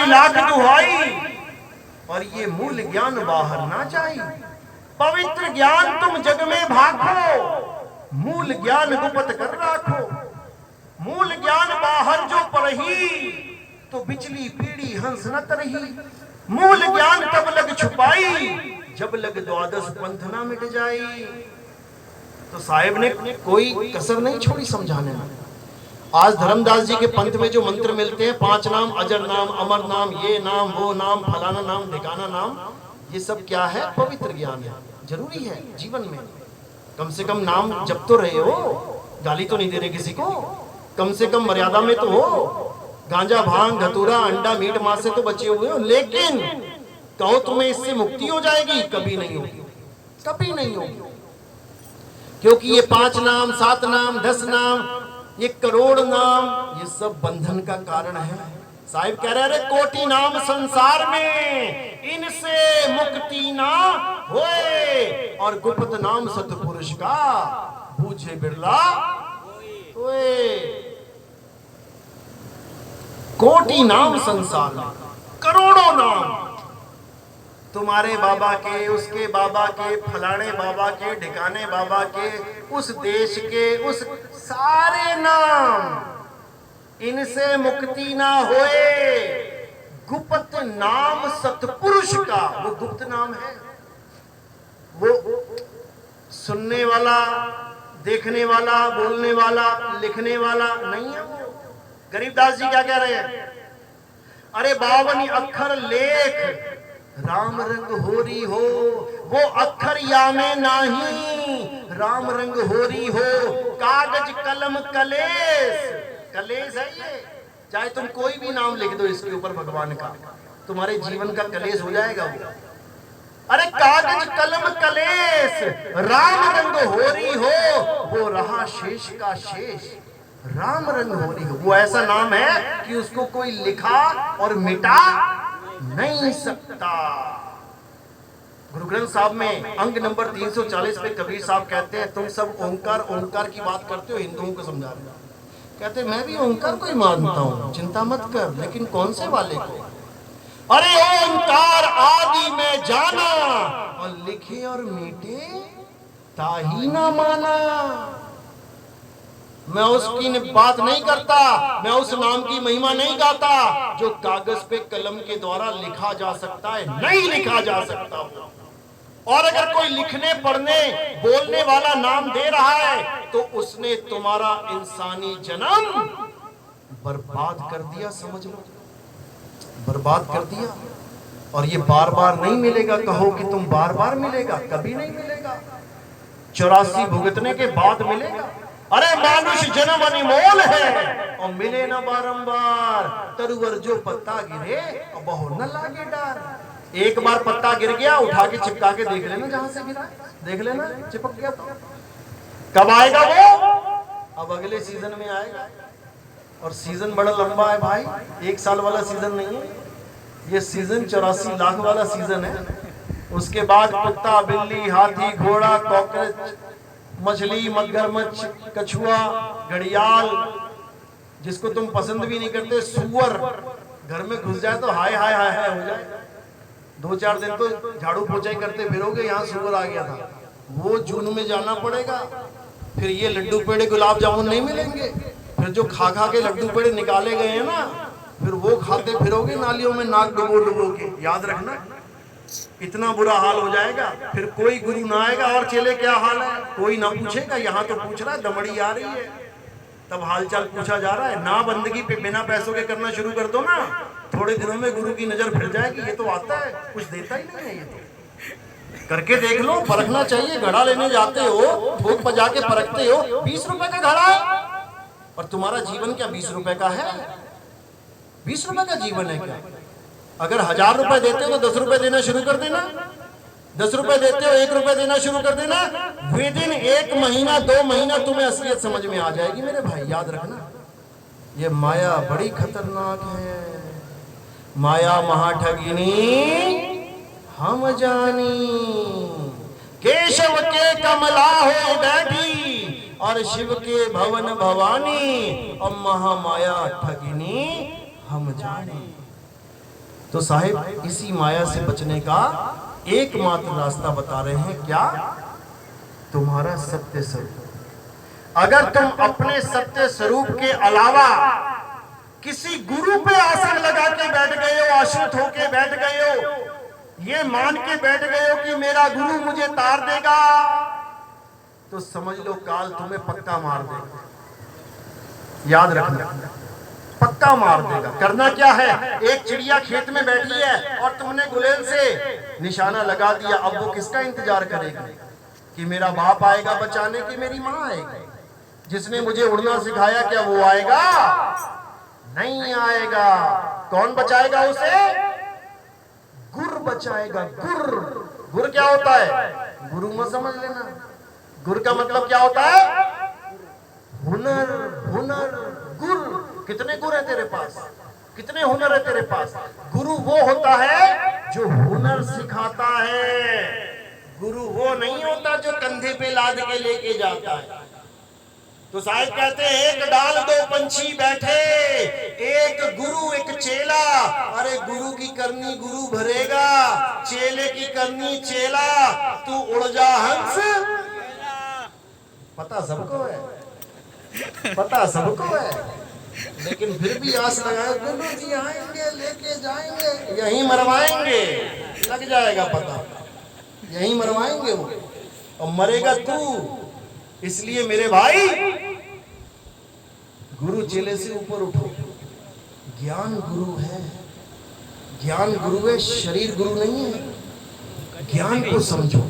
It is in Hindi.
की लाख दुहाई, और ये मूल ज्ञान बाहर ना जाए। पवित्र ज्ञान तुम जग में भाखो, मूल ज्ञान गुप्त कर राखो। मूल ज्ञान बाहर जो परही, तो बिचली पीढ़ी हंस न तरही। मूल ज्ञान तब लग छुपाई, जब लग द्वादश पंथ ना मिट जाई। तो साहेब ने कोई कसर नहीं छोड़ी समझाने में। आज धर्मदास जी के पंथ में जो मंत्र मिलते हैं, 5 नाम, अजर नाम, अमर नाम, ये नाम, वो नाम, फलाना नाम, ढिकाना नाम, ये सब क्या है? पवित्र ज्ञान है। जरूरी है जीवन में। कम से कम नाम जप तो रहे हो, गाली तो नहीं दे रहे किसी को, कम से कम मर्यादा में तो हो। गांजा, भांग, धतूरा, अंडा, मीट, मांस से तो बचे हुए हो। लेकिन कहो तुम्हें इससे मुक्ति हो जाएगी? कभी नहीं होगी, कभी नहीं होगी। क्योंकि ये 5 नाम, 7 नाम, 10 नाम, ये करोड़ नाम, ये सब बंधन का कारण है। साहिब कह रहे हैं, कोटि नाम संसार में, इनसे मुक्ति ना होए, और गुप्त नाम सतपुरुष का बूझे बिरला होए। कोटि नाम संसार में, करोड़ों नाम, तुम्हारे बाबा के, उसके बाबा के, फलाने बाबा के, ढिकाने बाबा के, उस देश के, उस सारे नाम, इनसे मुक्ति ना होए। गुप्त नाम सतपुरुष का, वो गुप्त नाम है, वो सुनने वाला, देखने वाला, बोलने वाला, लिखने वाला नहीं है। वो गरीबदास जी क्या कह रहे हैं? अरे 52 अक्षर लेख, राम रंग होरी हो, वो अक्षर या में नाही, राम रंग होरी हो। कागज कलम कलेस, कलेस है ये। चाहे तुम कोई भी नाम लिख दो इसके ऊपर भगवान का, तुम्हारे जीवन का कलेस हो जाएगा वो। अरे कागज कलम कलेस, राम रंग होरी हो, वो रहा शेष का शेष। राम रंग होरी हो, वो ऐसा नाम है कि उसको कोई लिखा और मिटा नहीं सकता। गुरु ग्रंथ साहब में अंग नंबर 340 पे कबीर साहब कहते हैं, तुम सब ओंकार ओंकार की बात करते हो, हिंदुओं को समझा रहे हो। कहते मैं भी ओंकार को ही मानता हूँ, चिंता मत कर, लेकिन कौन से वाले को? अरे ओंकार आदि में जाना, और लिखे और मीटे ताही ना माना। मैं उसकी बात नहीं करता, मैं उस नाम की महिमा नहीं गाता जो कागज पे कलम के द्वारा लिखा जा सकता है, नहीं लिखा जा सकता। और अगर कोई लिखने, पढ़ने, बोलने वाला नाम दे रहा है, तो उसने तुम्हारा इंसानी जन्म बर्बाद कर दिया, समझ लो, बर्बाद कर दिया। और ये बार बार नहीं मिलेगा। कहो कि तुम बार बार मिलेगा, कभी नहीं मिलेगा। 84 भुगतने के बाद मिलेगा। अरे मानुष जन्म अनमोल है, और मिले ना बारंबार। तरुवर जो पत्ता गिरे, और बहु न लागे डार। एक बार पत्ता गिर गया, उठा के चिपका के देख लेना, जहां से गिरा देख लेना, चिपक गया तो कब आएगा वो? अब अगले सीजन में आएगा। और सीजन बड़ा लंबा है भाई, 1 साल वाला सीजन नहीं है ये। सीजन 84 लाख वाला सीजन है। उसके बाद कुत्ता, बिल्ली, हाथी, घोड़ा, कॉकरोच, मछली, मगरमच्छ, कछुआ, घड़ियाल, जिसको तुम पसंद भी नहीं करते, सूअर घर में घुस जाए तो हाय हाय हाय हाय हो जाए। 2-4 दिन तो झाड़ू पोछाई करते फिरोगे, यहाँ सूअर आ गया था। वो जून में जाना पड़ेगा। फिर ये लड्डू पेड़े, गुलाब जामुन नहीं मिलेंगे। फिर जो खा खा के लड्डू पेड़े निकाले गए हैं ना, फिर वो खाते फिरोगे नालियों में, नाक डुबो डुबो के। याद रखना, इतना बुरा हाल हो जाएगा। फिर कोई गुरु ना आएगा, और चेले क्या हाल है कोई ना पूछेगा। यहाँ तो पूछ रहा है, दमड़ी आ रही है तब हालचाल पूछा जा रहा है। ना बंदगी पे बिना पैसों के करना शुरू कर दो ना, थोड़े दिनों में गुरु की नजर फिर जाएगी। ये तो आता है, कुछ देता ही नहीं है। ये तो करके देख लो, परखना चाहिए। घड़ा लेने जाते हो, ठोक बजा के परखते हो, 20 रुपए का घड़ा है, और तुम्हारा जीवन क्या 20 रुपए का है? 20 रुपए का जीवन है क्या? अगर 1000 रुपए देते हो तो 10 रुपए देना शुरू कर देना। 10 रुपए देते हो, 1 रुपए देना शुरू कर देना। विदिन 1 महीना 2 महीना तुम्हें असलियत समझ में आ जाएगी मेरे भाई। याद रखना, ये माया बड़ी खतरनाक है। माया महाठगिनी हम जानी, केशव के कमला हो बैठी, और शिव के भवन भवानी, और महामाया ठगिनी हम जाने। तो साहिब इसी माया से बचने का एकमात्र रास्ता बता रहे हैं, क्या? तुम्हारा सत्य स्वरूप। अगर तुम अपने सत्य स्वरूप के अलावा किसी गुरु पे आसन लगा के बैठ गए हो, आश्रित होके बैठ गए हो, ये मान के बैठ गए हो कि मेरा गुरु मुझे तार देगा, तो समझ लो काल तुम्हें पक्का मार देगा। याद रखना, पक्का मार देगा। करना क्या है, एक चिड़िया खेत में बैठी है और तुमने गुलेल से निशाना लगा दिया। अब वो किसका इंतजार करेगी कि मेरा बाप आएगा बचाने की, मेरी माँ आएगी? जिसने मुझे उड़ना सिखाया, क्या वो आएगा? नहीं आएगा। कौन बचाएगा उसे? गुर बचाएगा। गुर, गुर क्या होता है? गुरु मत समझ लेना। गुर का मतलब क्या होता है? हुनर। हुनर, गुर। कितने गुर है तेरे पास? कितने हुनर है तेरे पास? गुरु वो होता है जो हुनर सिखाता है। गुरु वो नहीं होता जो कंधे पे लाद के लेके जाता है। तो साहिब कहते हैं, एक डाल दो पंछी बैठे, एक गुरु एक चेला। अरे गुरु की करनी गुरु भरेगा, चेले की करनी चेला। तू उड़ जा हंस। पता सबको है, पता सबको है, लेकिन फिर भी आस लगाए, गुरु जी आएंगे लेके जाएंगे, यहीं मरवाएंगे। लग जाएगा पता, यहीं मरवाएंगे वो, और मरेगा तू। इसलिए मेरे भाई, गुरु चेले से ऊपर उठो। ज्ञान गुरु है, ज्ञान गुरु है, शरीर गुरु नहीं है। ज्ञान को समझो।